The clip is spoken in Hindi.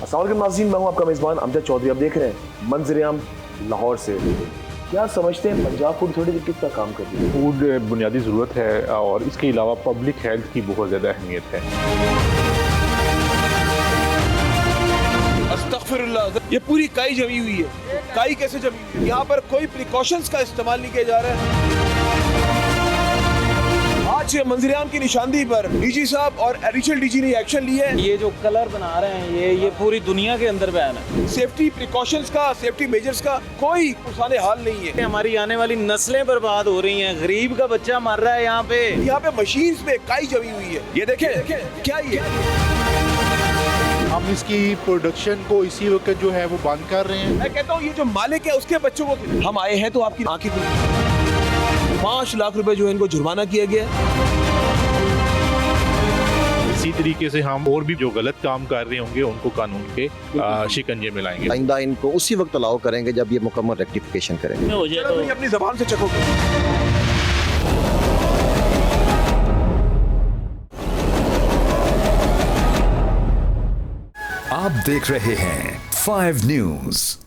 अस्सलाम वालेकुम नाज़रीन, मैं हूं आपका मेज़बान अमजद चौधरी। आप देख रहे हैं मंजर-ए-आम लाहौर से। क्या समझते हैं पंजाब फूड अथॉरिटी किस तरह काम करती है? फूड बुनियादी ज़रूरत है और इसके अलावा पब्लिक हेल्थ की बहुत ज़्यादा अहमियत है। अस्तगफिरुल्लाह, ये पूरी काई जमी हुई है। काई कैसे जमी हुई है? यहाँ पर कोई प्रिकॉशंस का इस्तेमाल नहीं किया जा रहा है। आज मंजर-ए-आम की निशानदेही पर डीजी साहब और एडिशनल डीजी ने एक्शन लिया है। ये जो कलर बना रहे हैं ये पूरी दुनिया के अंदर बैन है। सेफ्टी प्रिकॉशंस का, सेफ्टी मेजर्स का कोई पुरसाने हाल नहीं है। हमारी आने वाली नस्लें बर्बाद हो रही हैं, गरीब का बच्चा मर रहा है यहाँ पे मशीन्स पे काई जमी हुई है। ये देखें क्या ये हम इसकी प्रोडक्शन को इसी वक्त जो है वो बंद कर रहे हैं। मैं कहता हूँ ये जो मालिक है उसके बच्चों को हम आए हैं तो आपकी आंखें खुली। 5 लाख रुपए जो है इनको जुर्माना किया गया है। इसी तरीके से हम और भी जो गलत काम कर रहे होंगे उनको कानून के शिकंजे में लाएंगे। आइंदा इनको उसी वक्त अलाउ करेंगे जब ये मुकम्मल रेक्टिफिकेशन करेंगे। चलो तुम अपनी जबान से चखो। आप देख रहे हैं 5 न्यूज़।